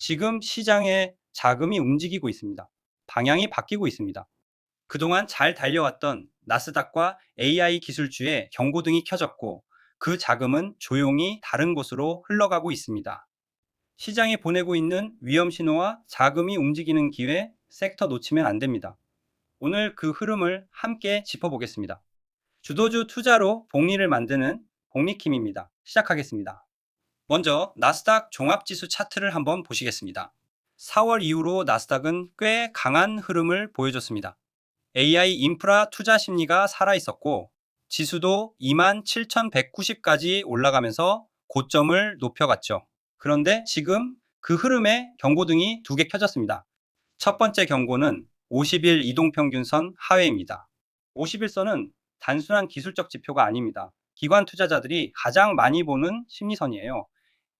지금 시장에 자금이 움직이고 있습니다. 방향이 바뀌고 있습니다. 그동안 잘 달려왔던 나스닥과 AI 기술주에 경고등이 켜졌고 그 자금은 조용히 다른 곳으로 흘러가고 있습니다. 시장이 보내고 있는 위험 신호와 자금이 움직이는 기회, 섹터 놓치면 안 됩니다. 오늘 그 흐름을 함께 짚어보겠습니다. 주도주 투자로 복리를 만드는 복리킴입니다. 시작하겠습니다. 먼저 나스닥 종합지수 차트를 한번 보시겠습니다. 4월 이후로 나스닥은 꽤 강한 흐름을 보여줬습니다. AI 인프라 투자 심리가 살아있었고 지수도 27,190까지 올라가면서 고점을 높여갔죠. 그런데 지금 그 흐름에 경고등이 두 개 켜졌습니다. 첫 번째 경고는 50일 이동평균선 하회입니다. 50일선은 단순한 기술적 지표가 아닙니다. 기관 투자자들이 가장 많이 보는 심리선이에요.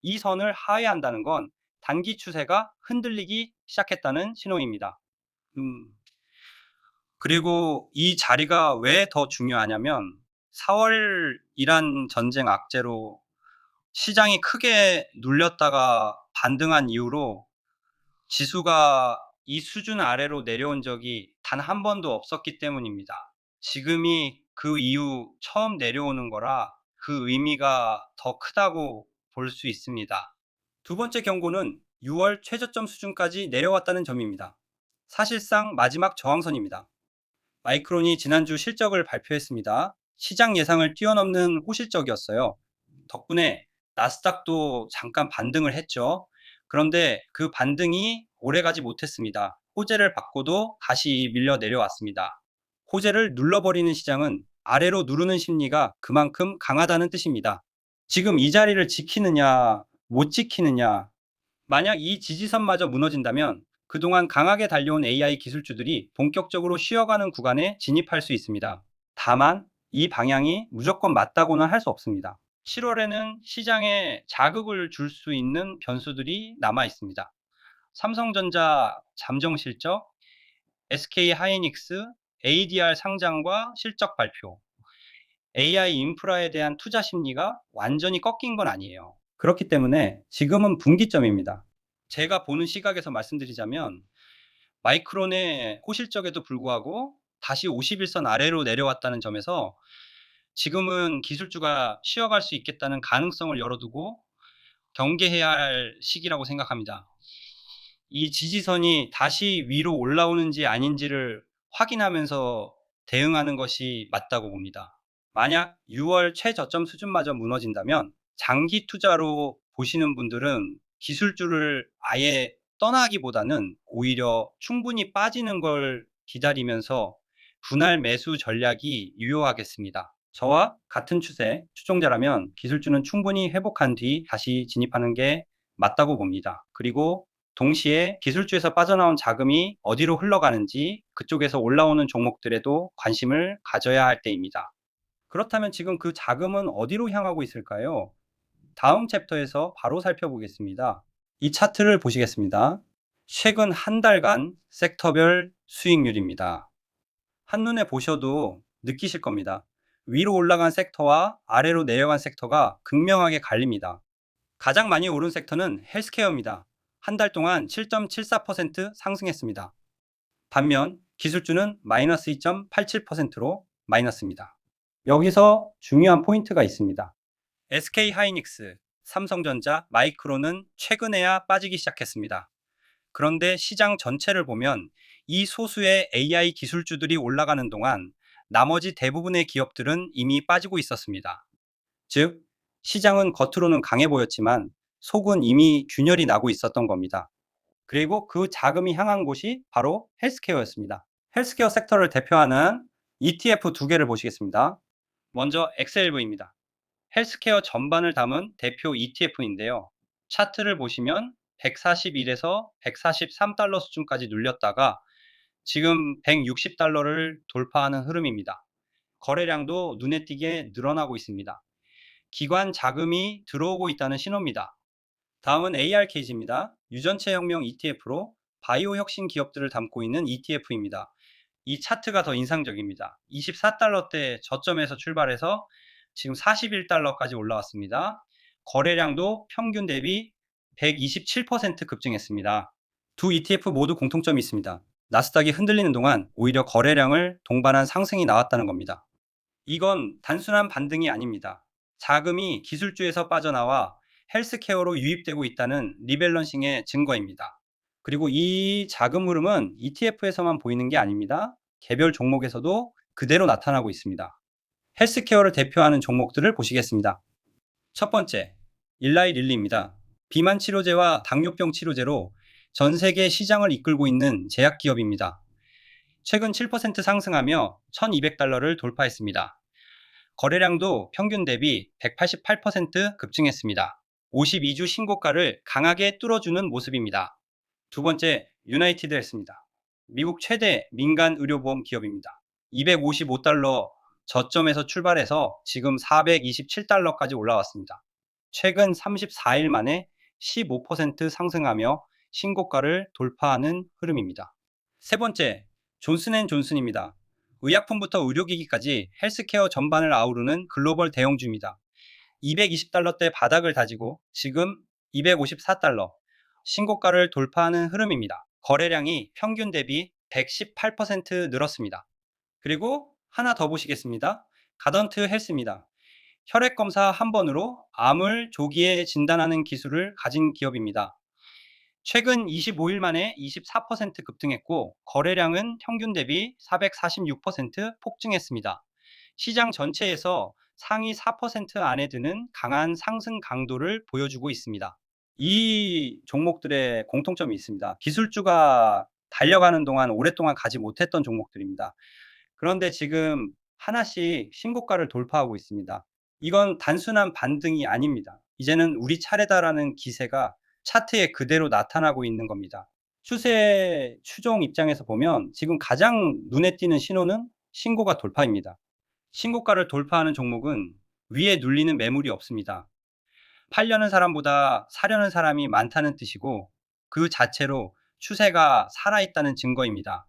이 선을 하회한다는 건 단기 추세가 흔들리기 시작했다는 신호입니다. 그리고 이 자리가 왜 더 중요하냐면 4월 이란 전쟁 악재로 시장이 크게 눌렸다가 반등한 이후로 지수가 이 수준 아래로 내려온 적이 단 한 번도 없었기 때문입니다. 지금이 그 이후 처음 내려오는 거라 그 의미가 더 크다고 볼 수 있습니다. 두 번째 경고는 6월 최저점 수준까지 내려왔다는 점입니다. 사실상 마지막 저항선입니다. 마이크론이 지난주 실적을 발표했습니다. 시장 예상을 뛰어넘는 호실적이었어요. 덕분에 나스닥도 잠깐 반등을 했죠. 그런데 그 반등이 오래가지 못했습니다. 호재를 받고도 다시 밀려 내려왔습니다. 호재를 눌러버리는 시장은 아래로 누르는 심리가 그만큼 강하다는 뜻입니다. 지금 이 자리를 지키느냐, 못 지키느냐, 만약 이 지지선마저 무너진다면 그동안 강하게 달려온 AI 기술주들이 본격적으로 쉬어가는 구간에 진입할 수 있습니다. 다만 이 방향이 무조건 맞다고는 할 수 없습니다. 7월에는 시장에 자극을 줄 수 있는 변수들이 남아 있습니다. 삼성전자 잠정 실적, SK 하이닉스, ADR 상장과 실적 발표, AI 인프라에 대한 투자 심리가 완전히 꺾인 건 아니에요. 그렇기 때문에 지금은 분기점입니다. 제가 보는 시각에서 말씀드리자면 마이크론의 호실적에도 불구하고 다시 50일선 아래로 내려왔다는 점에서 지금은 기술주가 쉬어갈 수 있겠다는 가능성을 열어두고 경계해야 할 시기라고 생각합니다. 이 지지선이 다시 위로 올라오는지 아닌지를 확인하면서 대응하는 것이 맞다고 봅니다. 만약 6월 최저점 수준마저 무너진다면 장기 투자로 보시는 분들은 기술주를 아예 떠나기보다는 오히려 충분히 빠지는 걸 기다리면서 분할 매수 전략이 유효하겠습니다. 저와 같은 추세 추종자라면 기술주는 충분히 회복한 뒤 다시 진입하는 게 맞다고 봅니다. 그리고 동시에 기술주에서 빠져나온 자금이 어디로 흘러가는지 그쪽에서 올라오는 종목들에도 관심을 가져야 할 때입니다. 그렇다면 지금 그 자금은 어디로 향하고 있을까요? 다음 챕터에서 바로 살펴보겠습니다. 이 차트를 보시겠습니다. 최근 한 달간 섹터별 수익률입니다. 한눈에 보셔도 느끼실 겁니다. 위로 올라간 섹터와 아래로 내려간 섹터가 극명하게 갈립니다. 가장 많이 오른 섹터는 헬스케어입니다. 한 달 동안 7.74% 상승했습니다. 반면 기술주는 마이너스 2.87%로 마이너스입니다. 여기서 중요한 포인트가 있습니다. SK 하이닉스, 삼성전자, 마이크론은 최근에야 빠지기 시작했습니다. 그런데 시장 전체를 보면 이 소수의 AI 기술주들이 올라가는 동안 나머지 대부분의 기업들은 이미 빠지고 있었습니다. 즉, 시장은 겉으로는 강해 보였지만 속은 이미 균열이 나고 있었던 겁니다. 그리고 그 자금이 향한 곳이 바로 헬스케어였습니다. 헬스케어 섹터를 대표하는 ETF 두 개를 보시겠습니다. 먼저 엑셀브입니다. 헬스케어 전반을 담은 대표 ETF인데요. 차트를 보시면 141에서 143달러 수준까지 눌렸다가 지금 160달러를 돌파하는 흐름입니다. 거래량도 눈에 띄게 늘어나고 있습니다. 기관 자금이 들어오고 있다는 신호입니다. 다음은 ARKG입니다. 유전체 혁명 ETF로 바이오 혁신 기업들을 담고 있는 ETF입니다. 이 차트가 더 인상적입니다. 24달러대 저점에서 출발해서 지금 41달러까지 올라왔습니다. 거래량도 평균 대비 127% 급증했습니다. 두 ETF 모두 공통점이 있습니다. 나스닥이 흔들리는 동안 오히려 거래량을 동반한 상승이 나왔다는 겁니다. 이건 단순한 반등이 아닙니다. 자금이 기술주에서 빠져나와 헬스케어로 유입되고 있다는 리밸런싱의 증거입니다. 그리고 이 자금 흐름은 ETF에서만 보이는 게 아닙니다. 개별 종목에서도 그대로 나타나고 있습니다. 헬스케어를 대표하는 종목들을 보시겠습니다. 첫 번째, 일라이 릴리입니다. 비만 치료제와 당뇨병 치료제로 전 세계 시장을 이끌고 있는 제약기업입니다. 최근 7% 상승하며 1200달러를 돌파했습니다. 거래량도 평균 대비 188% 급증했습니다. 52주 신고가를 강하게 뚫어주는 모습입니다. 두 번째, 유나이티드 헬스입니다. 미국 최대 민간 의료보험 기업입니다. 255달러 저점에서 출발해서 지금 427달러까지 올라왔습니다. 최근 34일 만에 15% 상승하며 신고가를 돌파하는 흐름입니다. 세 번째, 존슨앤존슨입니다. 의약품부터 의료기기까지 헬스케어 전반을 아우르는 글로벌 대형주입니다. 220달러대 바닥을 다지고 지금 254달러, 신고가를 돌파하는 흐름입니다. 거래량이 평균 대비 118% 늘었습니다. 그리고 하나 더 보시겠습니다. 가던트 헬스입니다. 혈액 검사 한 번으로 암을 조기에 진단하는 기술을 가진 기업입니다. 최근 25일 만에 24% 급등했고 거래량은 평균 대비 446% 폭증했습니다. 시장 전체에서 상위 4% 안에 드는 강한 상승 강도를 보여주고 있습니다. 이 종목들의 공통점이 있습니다. 기술주가 달려가는 동안 오랫동안 가지 못했던 종목들입니다. 그런데 지금 하나씩 신고가를 돌파하고 있습니다. 이건 단순한 반등이 아닙니다. 이제는 우리 차례다라는 기세가 차트에 그대로 나타나고 있는 겁니다. 추세 추종 입장에서 보면 지금 가장 눈에 띄는 신호는 신고가 돌파입니다. 신고가를 돌파하는 종목은 위에 눌리는 매물이 없습니다. 팔려는 사람보다 사려는 사람이 많다는 뜻이고 그 자체로 추세가 살아있다는 증거입니다.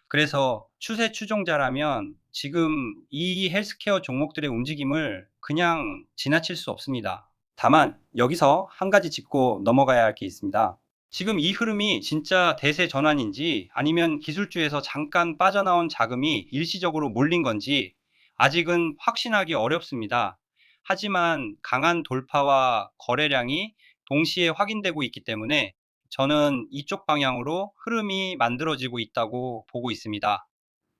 그래서 추세 추종자라면 지금 이 헬스케어 종목들의 움직임을 그냥 지나칠 수 없습니다. 다만 여기서 한 가지 짚고 넘어가야 할 게 있습니다. 지금 이 흐름이 진짜 대세 전환인지 아니면 기술주에서 잠깐 빠져나온 자금이 일시적으로 몰린 건지 아직은 확신하기 어렵습니다. 하지만 강한 돌파와 거래량이 동시에 확인되고 있기 때문에 저는 이쪽 방향으로 흐름이 만들어지고 있다고 보고 있습니다.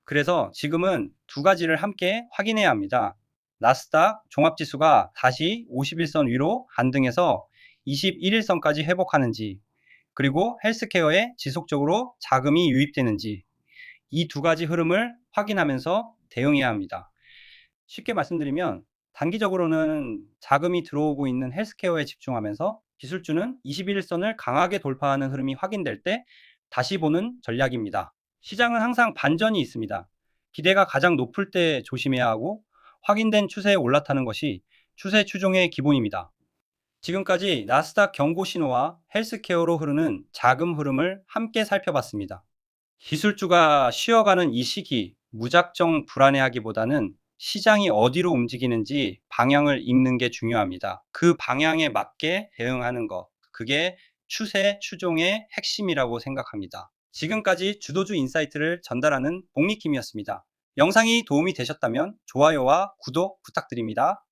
그래서 지금은 두 가지를 함께 확인해야 합니다. 나스닥 종합지수가 다시 51선 위로 반등해서 21일선까지 회복하는지, 그리고 헬스케어에 지속적으로 자금이 유입되는지, 이 두 가지 흐름을 확인하면서 대응해야 합니다. 쉽게 말씀드리면 단기적으로는 자금이 들어오고 있는 헬스케어에 집중하면서 기술주는 21일선을 강하게 돌파하는 흐름이 확인될 때 다시 보는 전략입니다. 시장은 항상 반전이 있습니다. 기대가 가장 높을 때 조심해야 하고 확인된 추세에 올라타는 것이 추세 추종의 기본입니다. 지금까지 나스닥 경고 신호와 헬스케어로 흐르는 자금 흐름을 함께 살펴봤습니다. 기술주가 쉬어가는 이 시기 무작정 불안해하기보다는 시장이 어디로 움직이는지 방향을 읽는 게 중요합니다. 그 방향에 맞게 대응하는 것, 그게 추세 추종의 핵심이라고 생각합니다. 지금까지 주도주 인사이트를 전달하는 복리킴이었습니다. 영상이 도움이 되셨다면 좋아요와 구독 부탁드립니다.